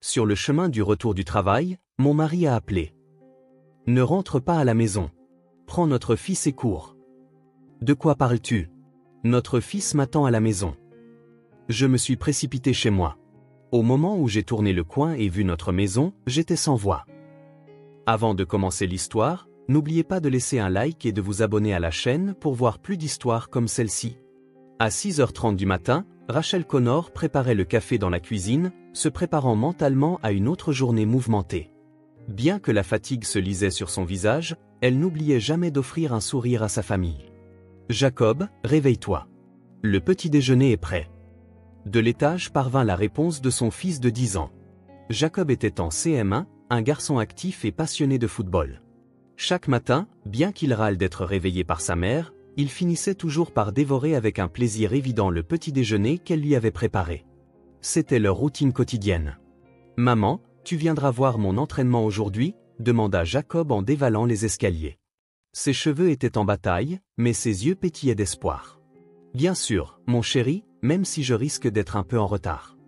Sur le chemin du retour du travail, mon mari a appelé. Ne rentre pas à la maison. Prends notre fils et cours. De quoi parles-tu? Notre fils m'attend à la maison. Je me suis précipité chez moi. Au moment où j'ai tourné le coin et vu notre maison, j'étais sans voix. Avant de commencer l'histoire, n'oubliez pas de laisser un like et de vous abonner à la chaîne pour voir plus d'histoires comme celle-ci. À 6h30 du matin, Rachel Connor préparait le café dans la cuisine, se préparant mentalement à une autre journée mouvementée. Bien que la fatigue se lisait sur son visage, elle n'oubliait jamais d'offrir un sourire à sa famille. Jacob, réveille-toi. Le petit déjeuner est prêt. De l'étage parvint la réponse de son fils de 10 ans. Jacob était en CM1, un garçon actif et passionné de football. Chaque matin, bien qu'il râle d'être réveillé par sa mère, il finissait toujours par dévorer avec un plaisir évident le petit déjeuner qu'elle lui avait préparé. C'était leur routine quotidienne. « Maman, tu viendras voir mon entraînement aujourd'hui ?» demanda Jacob en dévalant les escaliers. Ses cheveux étaient en bataille, mais ses yeux pétillaient d'espoir. « Bien sûr, mon chéri, même si je risque d'être un peu en retard. »«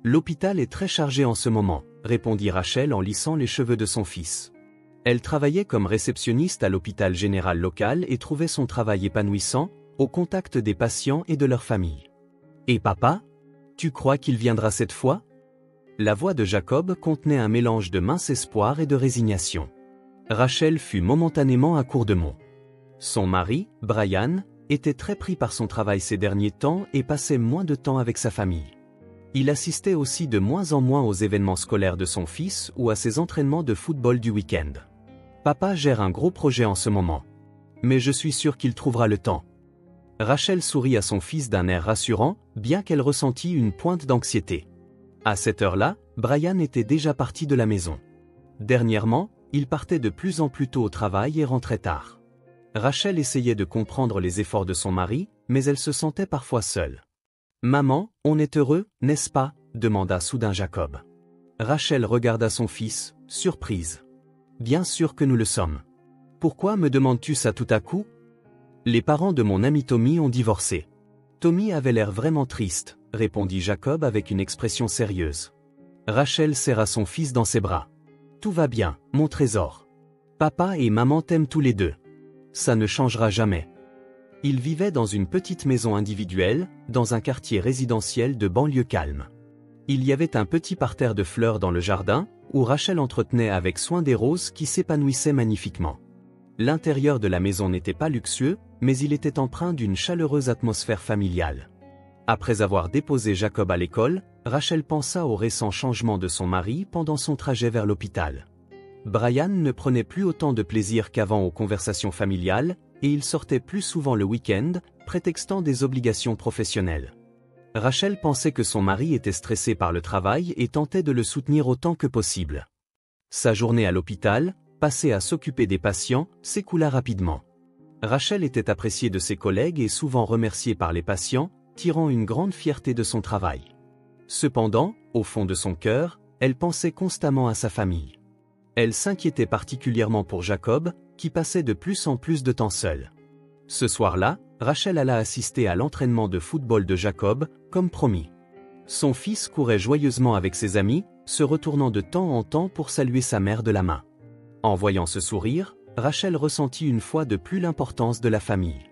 L'hôpital est très chargé en ce moment », répondit Rachel en lissant les cheveux de son fils. Elle travaillait comme réceptionniste à l'hôpital général local et trouvait son travail épanouissant, au contact des patients et de leur famille. « Et papa? Tu crois qu'il viendra cette fois ?» La voix de Jacob contenait un mélange de mince espoir et de résignation. Rachel fut momentanément à court de mots. Son mari, Brian, était très pris par son travail ces derniers temps et passait moins de temps avec sa famille. Il assistait aussi de moins en moins aux événements scolaires de son fils ou à ses entraînements de football du week-end. Papa gère un gros projet en ce moment. Mais je suis sûr qu'il trouvera le temps. Rachel sourit à son fils d'un air rassurant, bien qu'elle ressentit une pointe d'anxiété. À cette heure-là, Brian était déjà parti de la maison. Dernièrement, il partait de plus en plus tôt au travail et rentrait tard. Rachel essayait de comprendre les efforts de son mari, mais elle se sentait parfois seule. « Maman, on est heureux, n'est-ce pas ?» demanda soudain Jacob. Rachel regarda son fils, surprise. « Bien sûr que nous le sommes. Pourquoi me demandes-tu ça tout à coup ? Les parents de mon ami Tommy ont divorcé. » Tommy avait l'air vraiment triste, répondit Jacob avec une expression sérieuse. Rachel serra son fils dans ses bras. « Tout va bien, mon trésor. Papa et maman t'aiment tous les deux. Ça ne changera jamais. » Ils vivaient dans une petite maison individuelle, dans un quartier résidentiel de banlieue calme. Il y avait un petit parterre de fleurs dans le jardin, où Rachel entretenait avec soin des roses qui s'épanouissaient magnifiquement. L'intérieur de la maison n'était pas luxueux, mais il était empreint d'une chaleureuse atmosphère familiale. Après avoir déposé Jacob à l'école, Rachel pensa au récent changement de son mari pendant son trajet vers l'hôpital. Brian ne prenait plus autant de plaisir qu'avant aux conversations familiales, et il sortait plus souvent le week-end, prétextant des obligations professionnelles. Rachel pensait que son mari était stressé par le travail et tentait de le soutenir autant que possible. Sa journée à l'hôpital, passée à s'occuper des patients, s'écoula rapidement. Rachel était appréciée de ses collègues et souvent remerciée par les patients, tirant une grande fierté de son travail. Cependant, au fond de son cœur, elle pensait constamment à sa famille. Elle s'inquiétait particulièrement pour Jacob, qui passait de plus en plus de temps seul. Ce soir-là, Rachel alla assister à l'entraînement de football de Jacob, comme promis. Son fils courait joyeusement avec ses amis, se retournant de temps en temps pour saluer sa mère de la main. En voyant ce sourire, Rachel ressentit une fois de plus l'importance de la famille.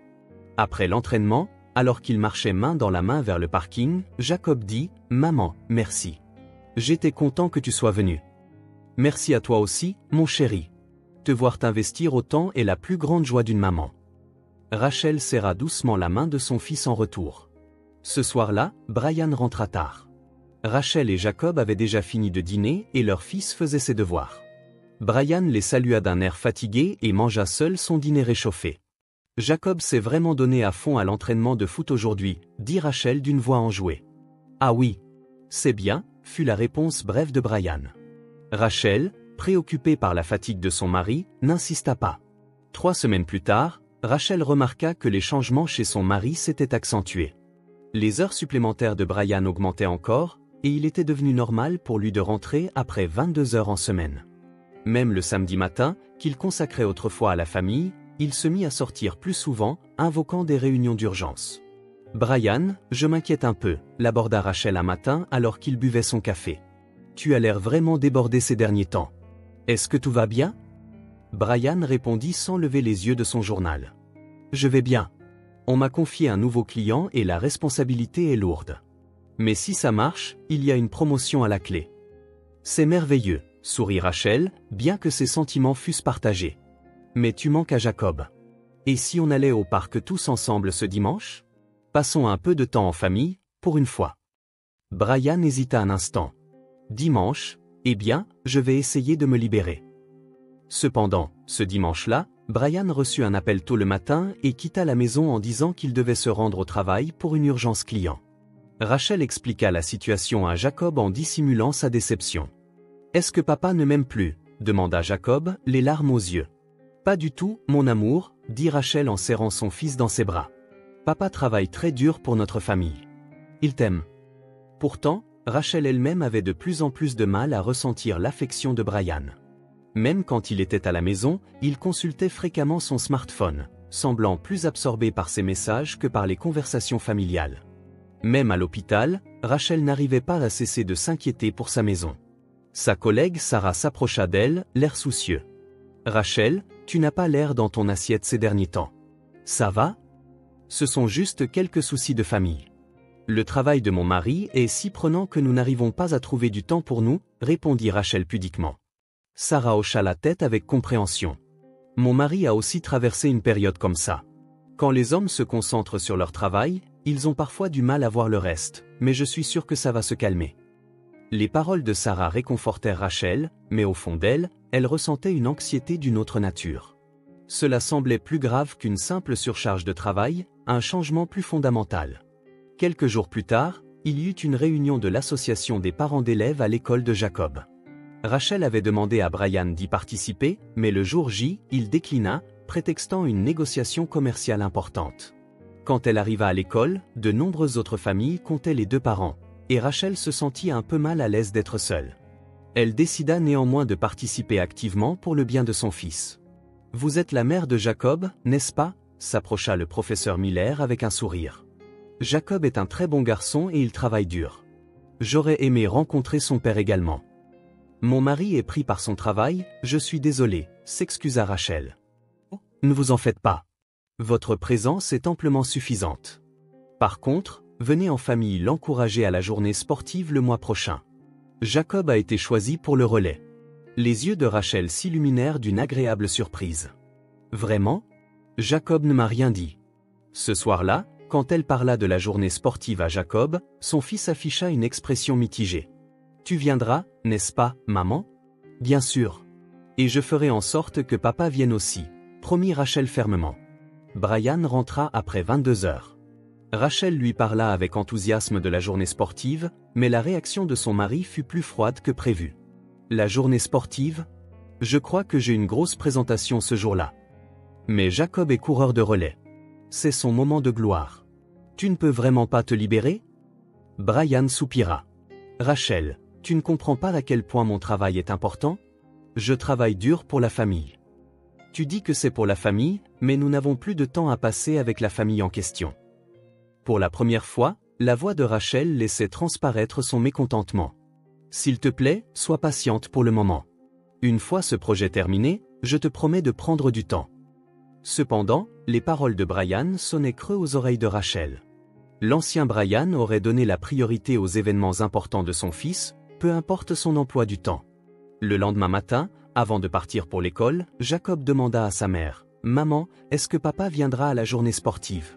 Après l'entraînement, alors qu'ils marchaient main dans la main vers le parking, Jacob dit « Maman, merci. J'étais content que tu sois venue. Merci à toi aussi, mon chéri. Te voir t'investir autant est la plus grande joie d'une maman. » Rachel serra doucement la main de son fils en retour. Ce soir-là, Brian rentra tard. Rachel et Jacob avaient déjà fini de dîner et leur fils faisait ses devoirs. Brian les salua d'un air fatigué et mangea seul son dîner réchauffé. « Jacob s'est vraiment donné à fond à l'entraînement de foot aujourd'hui, » dit Rachel d'une voix enjouée. « Ah oui. C'est bien » fut la réponse brève de Brian. Rachel, préoccupée par la fatigue de son mari, n'insista pas. 3 semaines plus tard, Rachel remarqua que les changements chez son mari s'étaient accentués. Les heures supplémentaires de Brian augmentaient encore, et il était devenu normal pour lui de rentrer après 22 heures en semaine. Même le samedi matin, qu'il consacrait autrefois à la famille, il se mit à sortir plus souvent, invoquant des réunions d'urgence. « Brian, je m'inquiète un peu » l'aborda Rachel un matin alors qu'il buvait son café. « tu as l'air vraiment débordé ces derniers temps. Est-ce que tout va bien? Brian répondit sans lever les yeux de son journal. Je vais bien. On m'a confié un nouveau client et la responsabilité est lourde. Mais si ça marche, il y a une promotion à la clé. C'est merveilleux, sourit Rachel, bien que ses sentiments fussent partagés. Mais tu manques à Jacob. Et si on allait au parc tous ensemble ce dimanche? Passons un peu de temps en famille, pour une fois. Brian hésita un instant. Dimanche, eh bien, je vais essayer de me libérer. Cependant, ce dimanche-là, Brian reçut un appel tôt le matin et quitta la maison en disant qu'il devait se rendre au travail pour une urgence client. Rachel expliqua la situation à Jacob en dissimulant sa déception. « Est-ce que papa ne m'aime plus ?» demanda Jacob, les larmes aux yeux. « Pas du tout, mon amour, » dit Rachel en serrant son fils dans ses bras. « Papa travaille très dur pour notre famille. Il t'aime. » Pourtant, Rachel elle-même avait de plus en plus de mal à ressentir l'affection de Brian. Même quand il était à la maison, il consultait fréquemment son smartphone, semblant plus absorbé par ses messages que par les conversations familiales. Même à l'hôpital, Rachel n'arrivait pas à cesser de s'inquiéter pour sa maison. Sa collègue Sarah s'approcha d'elle, l'air soucieux. « Rachel, tu n'as pas l'air dans ton assiette ces derniers temps. Ça va? Ce sont juste quelques soucis de famille. Le travail de mon mari est si prenant que nous n'arrivons pas à trouver du temps pour nous, » répondit Rachel pudiquement. Sarah hocha la tête avec compréhension. « Mon mari a aussi traversé une période comme ça. Quand les hommes se concentrent sur leur travail, ils ont parfois du mal à voir le reste, mais je suis sûr que ça va se calmer. » Les paroles de Sarah réconfortèrent Rachel, mais au fond d'elle, elle ressentait une anxiété d'une autre nature. Cela semblait plus grave qu'une simple surcharge de travail, un changement plus fondamental. Quelques jours plus tard, il y eut une réunion de l'association des parents d'élèves à l'école de Jacob. Rachel avait demandé à Brian d'y participer, mais le jour J, il déclina, prétextant une négociation commerciale importante. Quand elle arriva à l'école, de nombreuses autres familles comptaient les deux parents, et Rachel se sentit un peu mal à l'aise d'être seule. Elle décida néanmoins de participer activement pour le bien de son fils. « Vous êtes la mère de Jacob, n'est-ce pas ?» s'approcha le professeur Miller avec un sourire. « Jacob est un très bon garçon et il travaille dur. J'aurais aimé rencontrer son père également. » « Mon mari est pris par son travail, je suis désolée, » s'excusa Rachel. « Ne vous en faites pas. Votre présence est amplement suffisante. Par contre, venez en famille l'encourager à la journée sportive le mois prochain. Jacob a été choisi pour le relais. » Les yeux de Rachel s'illuminèrent d'une agréable surprise. « Vraiment? Jacob ne m'a rien dit. » Ce soir-là, quand elle parla de la journée sportive à Jacob, son fils afficha une expression mitigée. « Tu viendras, n'est-ce pas, maman? » « Bien sûr. Et je ferai en sorte que papa vienne aussi, » promit Rachel fermement. Brian rentra après 22 heures. Rachel lui parla avec enthousiasme de la journée sportive, mais la réaction de son mari fut plus froide que prévu. « La journée sportive? Je crois que j'ai une grosse présentation ce jour-là. Mais Jacob est coureur de relais. C'est son moment de gloire. Tu ne peux vraiment pas te libérer? » Brian soupira. « Rachel, tu ne comprends pas à quel point mon travail est important? Je travaille dur pour la famille. Tu dis que c'est pour la famille, mais nous n'avons plus de temps à passer avec la famille en question. » Pour la première fois, la voix de Rachel laissait transparaître son mécontentement. « S'il te plaît, sois patiente pour le moment. Une fois ce projet terminé, je te promets de prendre du temps. » Cependant, les paroles de Brian sonnaient creux aux oreilles de Rachel. L'ancien Brian aurait donné la priorité aux événements importants de son fils, peu importe son emploi du temps. Le lendemain matin, avant de partir pour l'école, Jacob demanda à sa mère, « Maman, est-ce que papa viendra à la journée sportive ?»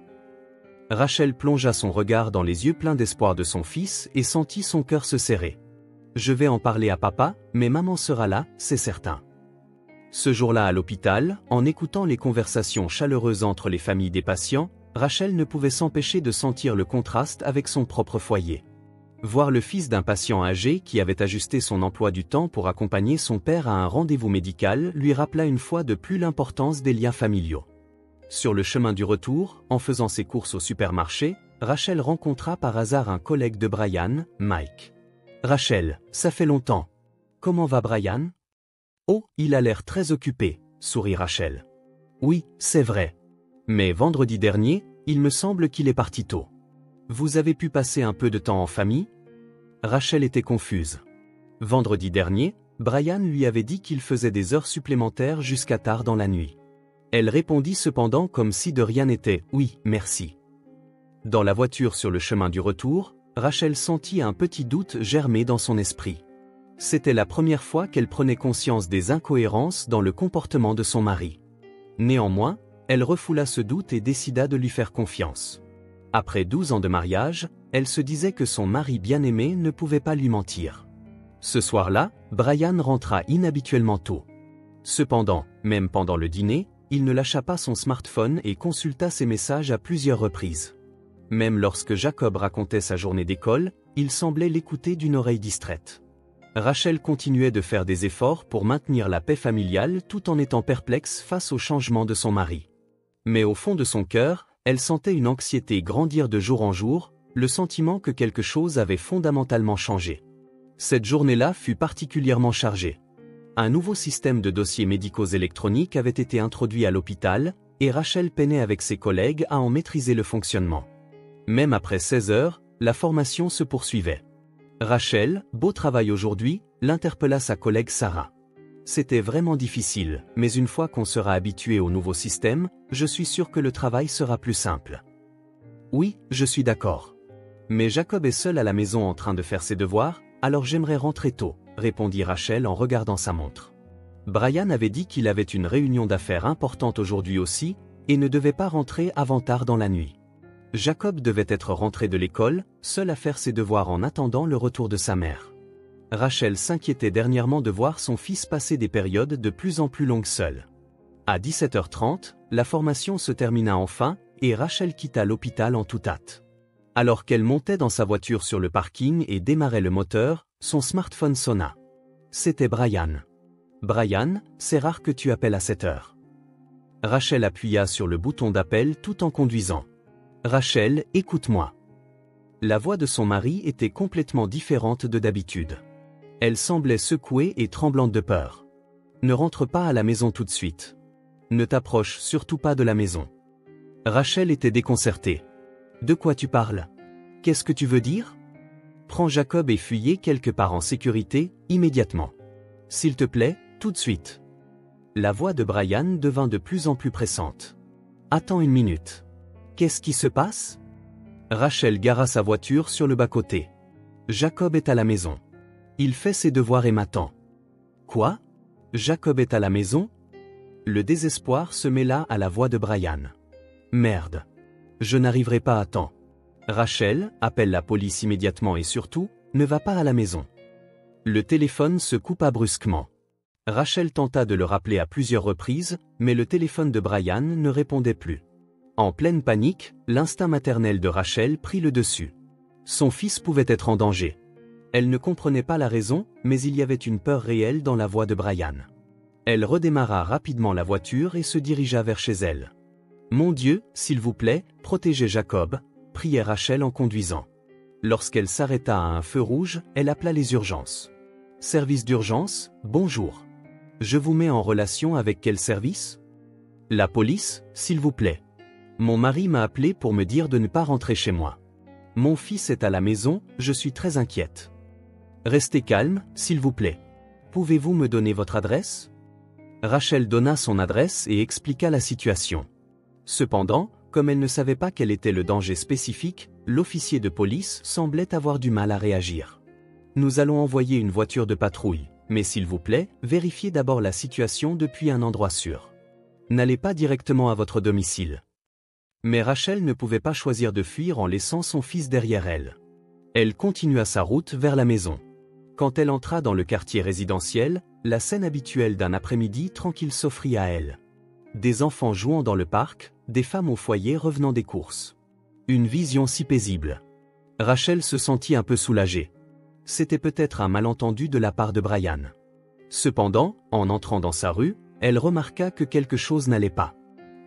Rachel plongea son regard dans les yeux pleins d'espoir de son fils et sentit son cœur se serrer. « Je vais en parler à papa, mais maman sera là, c'est certain. » Ce jour-là à l'hôpital, en écoutant les conversations chaleureuses entre les familles des patients, Rachel ne pouvait s'empêcher de sentir le contraste avec son propre foyer. Voir le fils d'un patient âgé qui avait ajusté son emploi du temps pour accompagner son père à un rendez-vous médical lui rappela une fois de plus l'importance des liens familiaux. Sur le chemin du retour, en faisant ses courses au supermarché, Rachel rencontra par hasard un collègue de Brian, Mike. « Rachel, ça fait longtemps. Comment va Brian? »« Oh, il a l'air très occupé, » sourit Rachel. « Oui, c'est vrai. Mais vendredi dernier, il me semble qu'il est parti tôt. Vous avez pu passer un peu de temps en famille? » Rachel était confuse. « Vendredi dernier, Brian lui avait dit qu'il faisait des heures supplémentaires jusqu'à tard dans la nuit. Elle répondit cependant comme si de rien n'était, « Oui, merci ». Dans la voiture sur le chemin du retour, Rachel sentit un petit doute germer dans son esprit. C'était la première fois qu'elle prenait conscience des incohérences dans le comportement de son mari. Néanmoins, elle refoula ce doute et décida de lui faire confiance. Après 12 ans de mariage, elle se disait que son mari bien-aimé ne pouvait pas lui mentir. Ce soir-là, Brian rentra inhabituellement tôt. Cependant, même pendant le dîner, il ne lâcha pas son smartphone et consulta ses messages à plusieurs reprises. Même lorsque Jacob racontait sa journée d'école, il semblait l'écouter d'une oreille distraite. Rachel continuait de faire des efforts pour maintenir la paix familiale tout en étant perplexe face au changement de son mari. Mais au fond de son cœur, elle sentait une anxiété grandir de jour en jour, le sentiment que quelque chose avait fondamentalement changé. Cette journée-là fut particulièrement chargée. Un nouveau système de dossiers médicaux électroniques avait été introduit à l'hôpital, et Rachel peinait avec ses collègues à en maîtriser le fonctionnement. Même après 16 heures, la formation se poursuivait. Rachel, beau travail aujourd'hui, l'interpella sa collègue Sarah. C'était vraiment difficile, mais une fois qu'on sera habitué au nouveau système, je suis sûr que le travail sera plus simple. Oui, je suis d'accord. Mais Jacob est seul à la maison en train de faire ses devoirs, alors j'aimerais rentrer tôt, répondit Rachel en regardant sa montre. Brian avait dit qu'il avait une réunion d'affaires importante aujourd'hui aussi, et ne devait pas rentrer avant tard dans la nuit. Jacob devait être rentré de l'école, seul à faire ses devoirs en attendant le retour de sa mère. Rachel s'inquiétait dernièrement de voir son fils passer des périodes de plus en plus longues seul. À 17h30, la formation se termina enfin, et Rachel quitta l'hôpital en toute hâte. Alors qu'elle montait dans sa voiture sur le parking et démarrait le moteur, son smartphone sonna. C'était Brian. « Brian, c'est rare que tu appelles à cette heure. » Rachel appuya sur le bouton d'appel tout en conduisant. « Rachel, écoute-moi. » La voix de son mari était complètement différente de d'habitude. Elle semblait secouée et tremblante de peur. « Ne rentre pas à la maison tout de suite. Ne t'approche surtout pas de la maison. » Rachel était déconcertée. « De quoi tu parles? Qu'est-ce que tu veux dire? Prends Jacob et fuyez quelque part en sécurité, immédiatement. S'il te plaît, tout de suite. » La voix de Brian devint de plus en plus pressante. « Attends une minute. Qu'est-ce qui se passe? » Rachel gara sa voiture sur le bas-côté. « Jacob est à la maison. Il fait ses devoirs et m'attend. »« Quoi? Jacob est à la maison ?» Le désespoir se mêla à la voix de Brian. « Merde. Je n'arriverai pas à temps. Rachel, appelle la police immédiatement et surtout, ne va pas à la maison. » Le téléphone se coupa brusquement. Rachel tenta de le rappeler à plusieurs reprises, mais le téléphone de Brian ne répondait plus. En pleine panique, l'instinct maternel de Rachel prit le dessus. Son fils pouvait être en danger. Elle ne comprenait pas la raison, mais il y avait une peur réelle dans la voix de Brian. Elle redémarra rapidement la voiture et se dirigea vers chez elle. « Mon Dieu, s'il vous plaît, protégez Jacob », priait Rachel en conduisant. Lorsqu'elle s'arrêta à un feu rouge, elle appela les urgences. « Service d'urgence, bonjour. Je vous mets en relation avec quel service? »« La police, s'il vous plaît. Mon mari m'a appelé pour me dire de ne pas rentrer chez moi. Mon fils est à la maison, je suis très inquiète. Restez calme, s'il vous plaît. Pouvez-vous me donner votre adresse? » Rachel donna son adresse et expliqua la situation. Cependant, comme elle ne savait pas quel était le danger spécifique, l'officier de police semblait avoir du mal à réagir. « Nous allons envoyer une voiture de patrouille, mais s'il vous plaît, vérifiez d'abord la situation depuis un endroit sûr. N'allez pas directement à votre domicile. » Mais Rachel ne pouvait pas choisir de fuir en laissant son fils derrière elle. Elle continua sa route vers la maison. Quand elle entra dans le quartier résidentiel, la scène habituelle d'un après-midi tranquille s'offrit à elle. Des enfants jouant dans le parc, des femmes au foyer revenant des courses. Une vision si paisible. Rachel se sentit un peu soulagée. C'était peut-être un malentendu de la part de Brian. Cependant, en entrant dans sa rue, elle remarqua que quelque chose n'allait pas.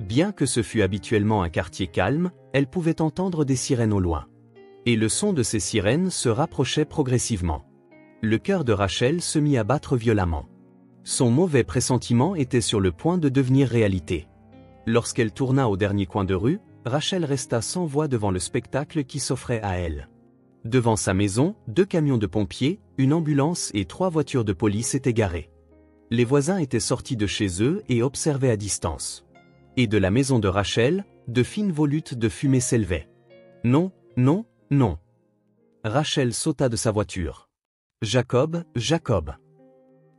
Bien que ce fût habituellement un quartier calme, elle pouvait entendre des sirènes au loin. Et le son de ces sirènes se rapprochait progressivement. Le cœur de Rachel se mit à battre violemment. Son mauvais pressentiment était sur le point de devenir réalité. Lorsqu'elle tourna au dernier coin de rue, Rachel resta sans voix devant le spectacle qui s'offrait à elle. Devant sa maison, 2 camions de pompiers, une ambulance et 3 voitures de police étaient garées. Les voisins étaient sortis de chez eux et observaient à distance. Et de la maison de Rachel, de fines volutes de fumée s'élevaient. Non, non, non. Rachel sauta de sa voiture. Jacob, Jacob.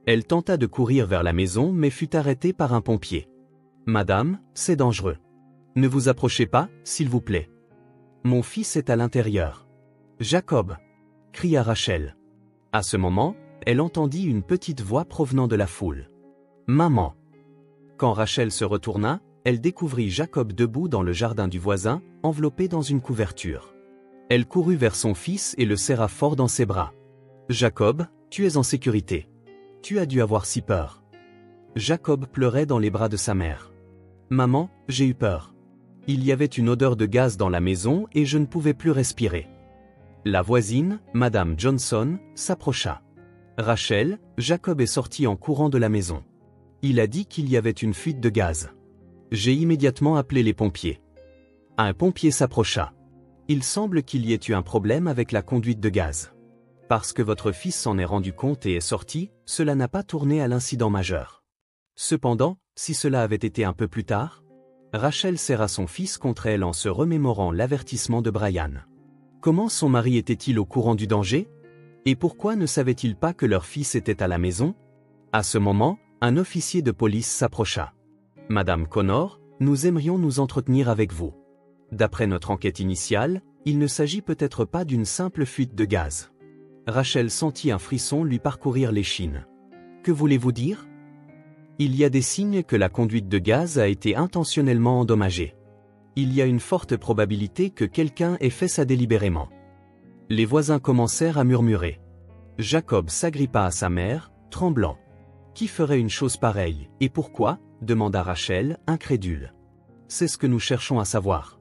Elle tenta de courir vers la maison mais fut arrêtée par un pompier. Madame, c'est dangereux. Ne vous approchez pas, s'il vous plaît. Mon fils est à l'intérieur. Jacob, cria Rachel. À ce moment, elle entendit une petite voix provenant de la foule. Maman. Quand Rachel se retourna, elle découvrit Jacob debout dans le jardin du voisin, enveloppé dans une couverture. Elle courut vers son fils et le serra fort dans ses bras. Jacob, tu es en sécurité. Tu as dû avoir si peur. Jacob pleurait dans les bras de sa mère. Maman, j'ai eu peur. Il y avait une odeur de gaz dans la maison et je ne pouvais plus respirer. La voisine, Madame Johnson, s'approcha. Rachel, Jacob est sorti en courant de la maison. Il a dit qu'il y avait une fuite de gaz. J'ai immédiatement appelé les pompiers. Un pompier s'approcha. Il semble qu'il y ait eu un problème avec la conduite de gaz. Parce que votre fils s'en est rendu compte et est sorti, cela n'a pas tourné à l'incident majeur. Cependant, si cela avait été un peu plus tard, Rachel serra son fils contre elle en se remémorant l'avertissement de Brian. Comment son mari était-il au courant du danger? Et pourquoi ne savait-il pas que leur fils était à la maison? À ce moment, un officier de police s'approcha. Madame Connor, nous aimerions nous entretenir avec vous. D'après notre enquête initiale, il ne s'agit peut-être pas d'une simple fuite de gaz. Rachel sentit un frisson lui parcourir l'échine. Que voulez-vous dire? Il y a des signes que la conduite de gaz a été intentionnellement endommagée. Il y a une forte probabilité que quelqu'un ait fait ça délibérément. Les voisins commencèrent à murmurer. Jacob s'agrippa à sa mère, tremblant. Qui ferait une chose pareille, et pourquoi? Demanda Rachel, incrédule. C'est ce que nous cherchons à savoir.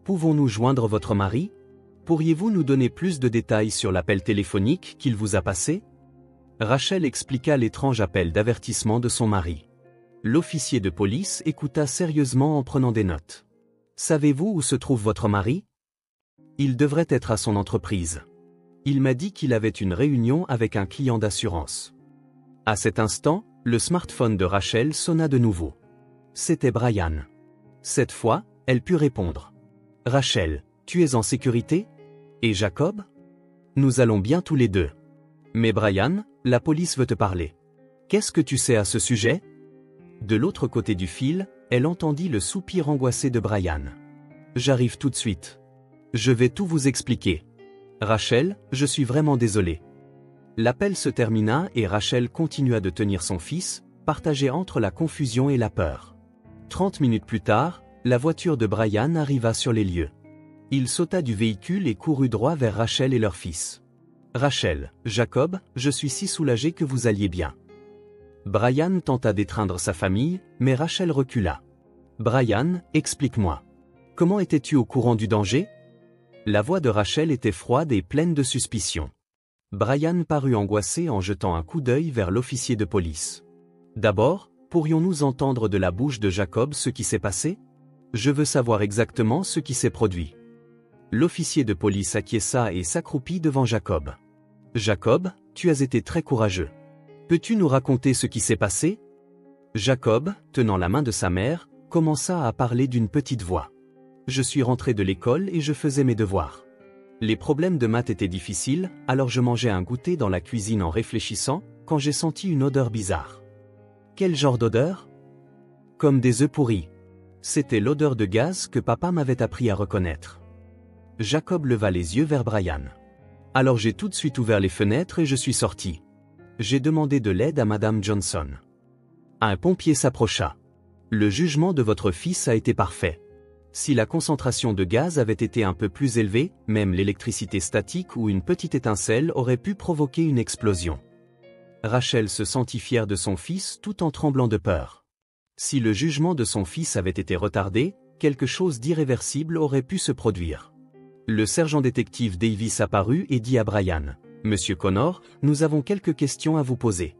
Pouvons-nous joindre votre mari? Pourriez-vous nous donner plus de détails sur l'appel téléphonique qu'il vous a passé? Rachel expliqua l'étrange appel d'avertissement de son mari. L'officier de police écouta sérieusement en prenant des notes. Savez-vous où se trouve votre mari? Il devrait être à son entreprise. Il m'a dit qu'il avait une réunion avec un client d'assurance. À cet instant, le smartphone de Rachel sonna de nouveau. C'était Brian. Cette fois, elle put répondre. Rachel, tu es en sécurité? Et Jacob? Nous allons bien tous les deux. Mais Brian, la police veut te parler. Qu'est-ce que tu sais à ce sujet? De l'autre côté du fil, elle entendit le soupir angoissé de Brian. J'arrive tout de suite. Je vais tout vous expliquer. Rachel, je suis vraiment désolé. L'appel se termina et Rachel continua de tenir son fils, partagé entre la confusion et la peur. 30 minutes plus tard, la voiture de Brian arriva sur les lieux. Il sauta du véhicule et courut droit vers Rachel et leur fils. Rachel, Jacob, je suis si soulagé que vous alliez bien. Brian tenta d'étreindre sa famille, mais Rachel recula. Brian, explique-moi. Comment étais-tu au courant du danger? La voix de Rachel était froide et pleine de suspicion. Brian parut angoissé en jetant un coup d'œil vers l'officier de police. D'abord, pourrions-nous entendre de la bouche de Jacob ce qui s'est passé? Je veux savoir exactement ce qui s'est produit. L'officier de police acquiesça et s'accroupit devant Jacob. Jacob, tu as été très courageux. Peux-tu nous raconter ce qui s'est passé? Jacob, tenant la main de sa mère, commença à parler d'une petite voix. Je suis rentré de l'école et je faisais mes devoirs. Les problèmes de maths étaient difficiles, alors je mangeais un goûter dans la cuisine en réfléchissant, quand j'ai senti une odeur bizarre. Quel genre d'odeur? Comme des œufs pourris. C'était l'odeur de gaz que papa m'avait appris à reconnaître. Jacob leva les yeux vers Brian. Alors j'ai tout de suite ouvert les fenêtres et je suis sorti. J'ai demandé de l'aide à Madame Johnson. Un pompier s'approcha. Le jugement de votre fils a été parfait. Si la concentration de gaz avait été un peu plus élevée, même l'électricité statique ou une petite étincelle aurait pu provoquer une explosion. Rachel se sentit fière de son fils tout en tremblant de peur. Si le jugement de son fils avait été retardé, quelque chose d'irréversible aurait pu se produire. Le sergent détective Davis apparut et dit à Brian, « Monsieur Connor, nous avons quelques questions à vous poser.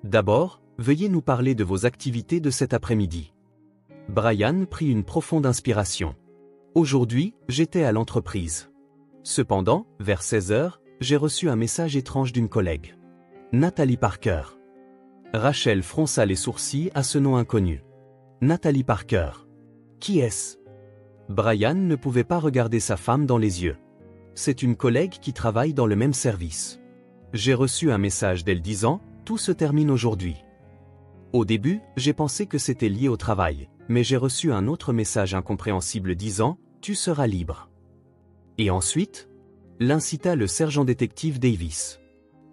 D'abord, veuillez nous parler de vos activités de cet après-midi. » Brian prit une profonde inspiration. « Aujourd'hui, j'étais à l'entreprise. Cependant, vers 16 heures, j'ai reçu un message étrange d'une collègue. Nathalie Parker. Rachel fronça les sourcils à ce nom inconnu. Nathalie Parker. Qui est-ce? Brian ne pouvait pas regarder sa femme dans les yeux. C'est une collègue qui travaille dans le même service. J'ai reçu un message d'elle disant « Tout se termine aujourd'hui ». Au début, j'ai pensé que c'était lié au travail, mais j'ai reçu un autre message incompréhensible disant « Tu seras libre ». Et ensuite, l'incita le sergent-détective Davis.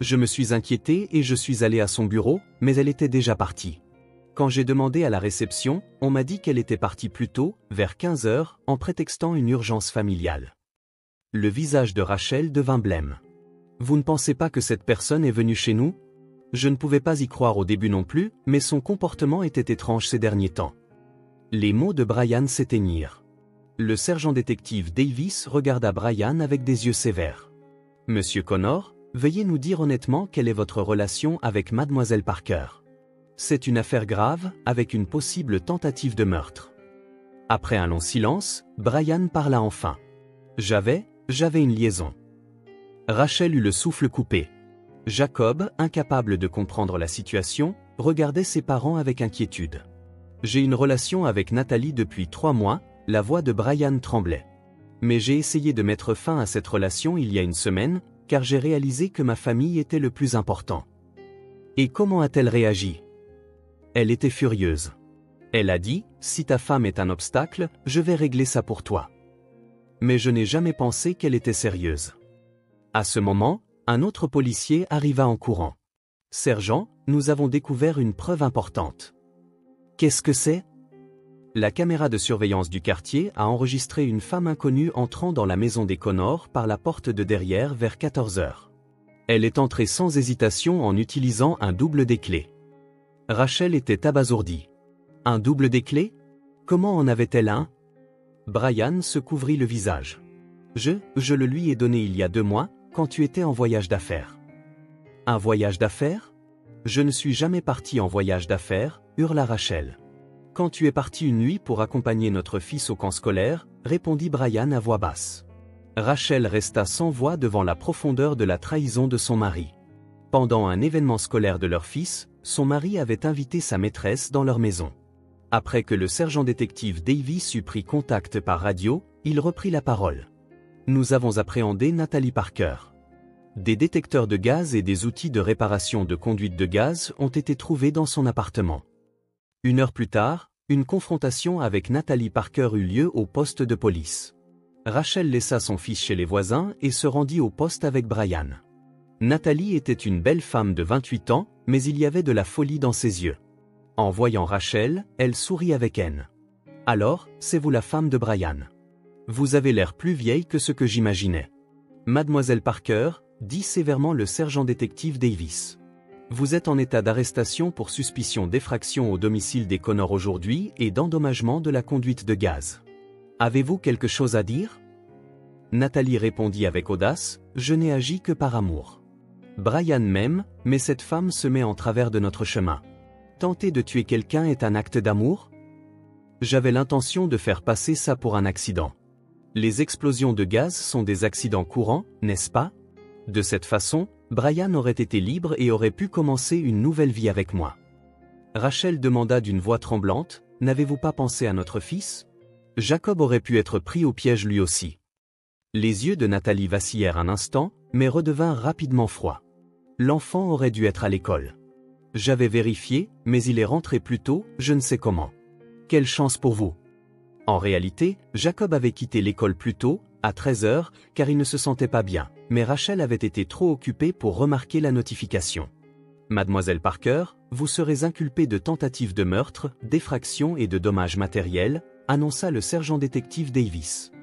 Je me suis inquiété et je suis allé à son bureau, mais elle était déjà partie. Quand j'ai demandé à la réception, on m'a dit qu'elle était partie plus tôt, vers 15 heures, en prétextant une urgence familiale. Le visage de Rachel devint blême. « Vous ne pensez pas que cette personne est venue chez nous ?» Je ne pouvais pas y croire au début non plus, mais son comportement était étrange ces derniers temps. Les mots de Brian s'éteignirent. Le sergent-détective Davis regarda Brian avec des yeux sévères. « Monsieur Connor, veuillez nous dire honnêtement quelle est votre relation avec Mademoiselle Parker. C'est une affaire grave, avec une possible tentative de meurtre. » Après un long silence, Brian parla enfin. « J'avais une liaison. » Rachel eut le souffle coupé. Jacob, incapable de comprendre la situation, regardait ses parents avec inquiétude. « J'ai une relation avec Nathalie depuis 3 mois, la voix de Brian tremblait. Mais j'ai essayé de mettre fin à cette relation il y a une semaine, car j'ai réalisé que ma famille était le plus important. » Et comment a-t-elle réagi? Elle était furieuse. Elle a dit, « Si ta femme est un obstacle, je vais régler ça pour toi. » Mais je n'ai jamais pensé qu'elle était sérieuse. À ce moment, un autre policier arriva en courant. « Sergent, nous avons découvert une preuve importante. » « Qu'est-ce que c'est? » La caméra de surveillance du quartier a enregistré une femme inconnue entrant dans la maison des Connor par la porte de derrière vers 14 heures. Elle est entrée sans hésitation en utilisant un double des clés. Rachel était abasourdie. « Un double des clés? Comment en avait-elle un? » Brian se couvrit le visage. « Je le lui ai donné il y a 2 mois, quand tu étais en voyage d'affaires. » « Un voyage d'affaires? Je ne suis jamais parti en voyage d'affaires, » hurla Rachel. « Quand tu es parti une nuit pour accompagner notre fils au camp scolaire, » répondit Brian à voix basse. Rachel resta sans voix devant la profondeur de la trahison de son mari. Pendant un événement scolaire de leur fils, son mari avait invité sa maîtresse dans leur maison. Après que le sergent-détective Davis eut pris contact par radio, il reprit la parole. « Nous avons appréhendé Nathalie Parker. Des détecteurs de gaz et des outils de réparation de conduite de gaz ont été trouvés dans son appartement. » 1 heure plus tard, une confrontation avec Nathalie Parker eut lieu au poste de police. Rachel laissa son fils chez les voisins et se rendit au poste avec Brian. Nathalie était une belle femme de 28 ans, mais il y avait de la folie dans ses yeux. En voyant Rachel, elle sourit avec haine. « Alors, c'est vous la femme de Brian. Vous avez l'air plus vieille que ce que j'imaginais. » Mademoiselle Parker, dit sévèrement le sergent-détective Davis. Vous êtes en état d'arrestation pour suspicion d'effraction au domicile des Connor aujourd'hui et d'endommagement de la conduite de gaz. Avez-vous quelque chose à dire? Nathalie répondit avec audace, je n'ai agi que par amour. Brian m'aime, mais cette femme se met en travers de notre chemin. Tenter de tuer quelqu'un est un acte d'amour? J'avais l'intention de faire passer ça pour un accident. Les explosions de gaz sont des accidents courants, n'est-ce pas? De cette façon, Brian aurait été libre et aurait pu commencer une nouvelle vie avec moi. Rachel demanda d'une voix tremblante, « N'avez-vous pas pensé à notre fils ?» Jacob aurait pu être pris au piège lui aussi. Les yeux de Nathalie vacillèrent un instant, mais redevinrent rapidement froids. L'enfant aurait dû être à l'école. J'avais vérifié, mais il est rentré plus tôt, je ne sais comment. Quelle chance pour vous. En réalité, Jacob avait quitté l'école plus tôt, à 13 heures, car il ne se sentait pas bien, mais Rachel avait été trop occupée pour remarquer la notification. Mademoiselle Parker, vous serez inculpée de tentative de meurtre, d'effraction et de dommages matériels, annonça le sergent-détective Davis.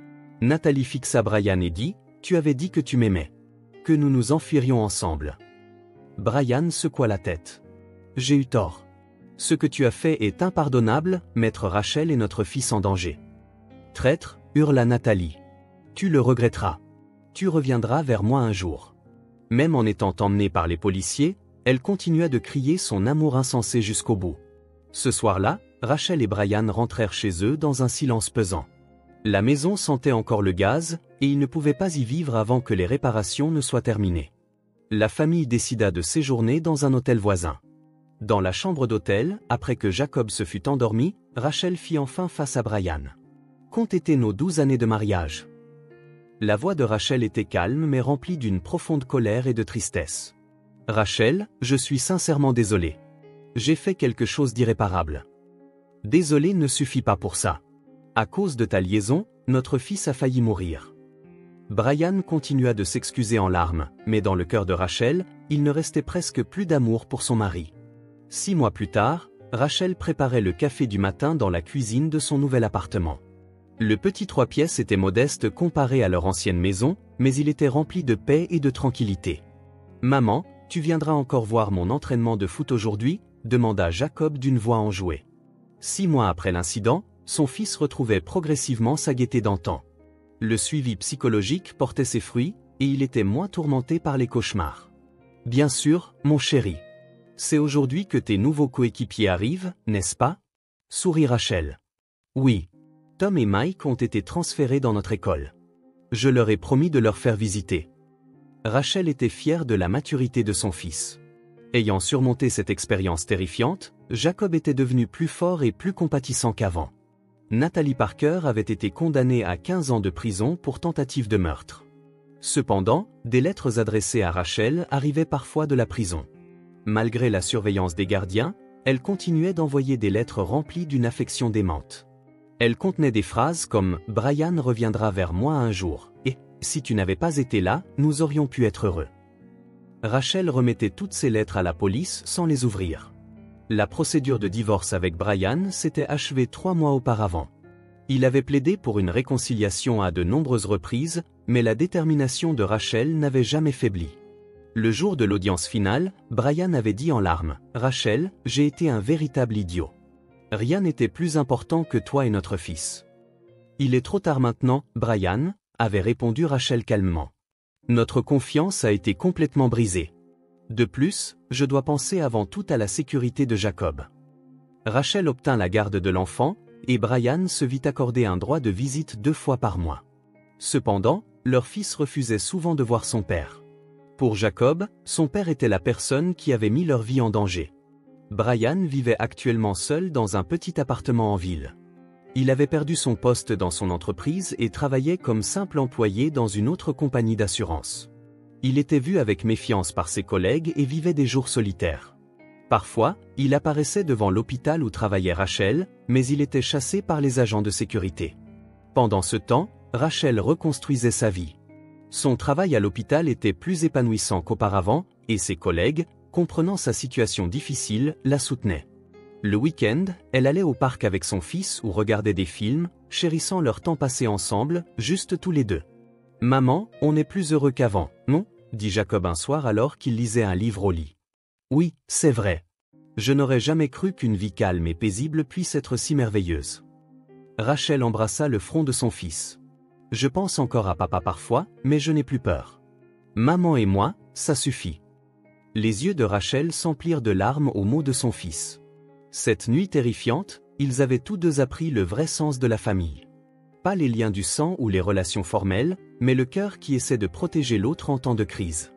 Nathalie fixa Brian et dit, tu avais dit que tu m'aimais. Que nous nous enfuirions ensemble. Brian secoua la tête. J'ai eu tort. Ce que tu as fait est impardonnable, mettre Rachel et notre fils en danger. Traître, hurla Nathalie. Tu le regretteras. Tu reviendras vers moi un jour. Même en étant emmenée par les policiers, elle continua de crier son amour insensé jusqu'au bout. Ce soir-là, Rachel et Brian rentrèrent chez eux dans un silence pesant. La maison sentait encore le gaz, et ils ne pouvaient pas y vivre avant que les réparations ne soient terminées. La famille décida de séjourner dans un hôtel voisin. Dans la chambre d'hôtel, après que Jacob se fut endormi, Rachel fit enfin face à Brian. Qu'ont été nos 12 années de mariage? La voix de Rachel était calme mais remplie d'une profonde colère et de tristesse. Rachel, je suis sincèrement désolé. J'ai fait quelque chose d'irréparable. Désolé ne suffit pas pour ça. À cause de ta liaison, notre fils a failli mourir. Brian continua de s'excuser en larmes, mais dans le cœur de Rachel, il ne restait presque plus d'amour pour son mari. 6 mois plus tard, Rachel préparait le café du matin dans la cuisine de son nouvel appartement. Le petit 3 pièces était modeste comparé à leur ancienne maison, mais il était rempli de paix et de tranquillité. « Maman, tu viendras encore voir mon entraînement de foot aujourd'hui ?» demanda Jacob d'une voix enjouée. 6 mois après l'incident, son fils retrouvait progressivement sa gaieté d'antan. Le suivi psychologique portait ses fruits, et il était moins tourmenté par les cauchemars. « Bien sûr, mon chéri. C'est aujourd'hui que tes nouveaux coéquipiers arrivent, n'est-ce pas ?» sourit Rachel. « Oui. Tom et Mike ont été transférés dans notre école. Je leur ai promis de leur faire visiter. » Rachel était fière de la maturité de son fils. Ayant surmonté cette expérience terrifiante, Jacob était devenu plus fort et plus compatissant qu'avant. Natalie Parker avait été condamnée à 15 ans de prison pour tentative de meurtre. Cependant, des lettres adressées à Rachel arrivaient parfois de la prison. Malgré la surveillance des gardiens, elle continuait d'envoyer des lettres remplies d'une affection démente. Elles contenaient des phrases comme « Brian reviendra vers moi un jour » et « Si tu n'avais pas été là, nous aurions pu être heureux ». Rachel remettait toutes ces lettres à la police sans les ouvrir. La procédure de divorce avec Brian s'était achevée 3 mois auparavant. Il avait plaidé pour une réconciliation à de nombreuses reprises, mais la détermination de Rachel n'avait jamais faibli. Le jour de l'audience finale, Brian avait dit en larmes « Rachel, j'ai été un véritable idiot. Rien n'était plus important que toi et notre fils. » « Il est trop tard maintenant, Brian, » avait répondu Rachel calmement. « Notre confiance a été complètement brisée. De plus, je dois penser avant tout à la sécurité de Jacob. » Rachel obtint la garde de l'enfant, et Brian se vit accorder un droit de visite 2 fois par mois. Cependant, leur fils refusait souvent de voir son père. Pour Jacob, son père était la personne qui avait mis leur vie en danger. Brian vivait actuellement seul dans un petit appartement en ville. Il avait perdu son poste dans son entreprise et travaillait comme simple employé dans une autre compagnie d'assurance. Il était vu avec méfiance par ses collègues et vivait des jours solitaires. Parfois, il apparaissait devant l'hôpital où travaillait Rachel, mais il était chassé par les agents de sécurité. Pendant ce temps, Rachel reconstruisait sa vie. Son travail à l'hôpital était plus épanouissant qu'auparavant, et ses collègues, comprenant sa situation difficile, la soutenaient. Le week-end, elle allait au parc avec son fils ou regardait des films, chérissant leur temps passé ensemble, juste tous les deux. « Maman, on est plus heureux qu'avant, non ?» dit Jacob un soir alors qu'il lisait un livre au lit. « Oui, c'est vrai. Je n'aurais jamais cru qu'une vie calme et paisible puisse être si merveilleuse. » Rachel embrassa le front de son fils. « Je pense encore à papa parfois, mais je n'ai plus peur. Maman et moi, ça suffit. » Les yeux de Rachel s'emplirent de larmes aux mots de son fils. Cette nuit terrifiante, ils avaient tous deux appris le vrai sens de la famille. Pas les liens du sang ou les relations formelles, mais le cœur qui essaie de protéger l'autre en temps de crise.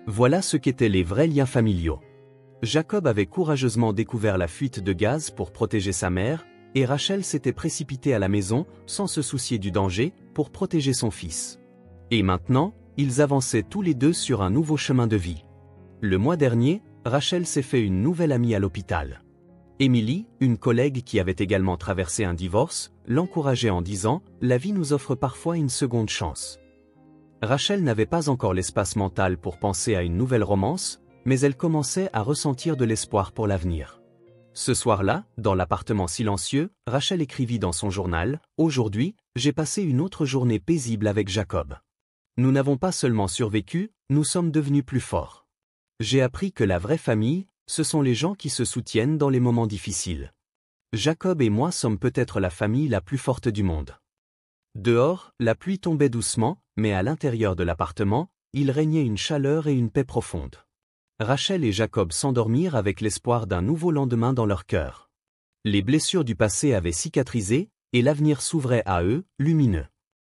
Voilà ce qu'étaient les vrais liens familiaux. Jacob avait courageusement découvert la fuite de gaz pour protéger sa mère, et Rachel s'était précipitée à la maison, sans se soucier du danger, pour protéger son fils. Et maintenant, ils avançaient tous les deux sur un nouveau chemin de vie. Le mois dernier, Rachel s'est fait une nouvelle amie à l'hôpital. Emily, une collègue qui avait également traversé un divorce, l'encourageait en disant « La vie nous offre parfois une seconde chance ». Rachel n'avait pas encore l'espace mental pour penser à une nouvelle romance, mais elle commençait à ressentir de l'espoir pour l'avenir. Ce soir-là, dans l'appartement silencieux, Rachel écrivit dans son journal « Aujourd'hui, j'ai passé une autre journée paisible avec Jacob. Nous n'avons pas seulement survécu, nous sommes devenus plus forts. J'ai appris que la vraie famille, ce sont les gens qui se soutiennent dans les moments difficiles. Jacob et moi sommes peut-être la famille la plus forte du monde. » Dehors, la pluie tombait doucement, mais à l'intérieur de l'appartement, il régnait une chaleur et une paix profonde. Rachel et Jacob s'endormirent avec l'espoir d'un nouveau lendemain dans leur cœur. Les blessures du passé avaient cicatrisé, Et l'avenir s'ouvrait à eux, lumineux.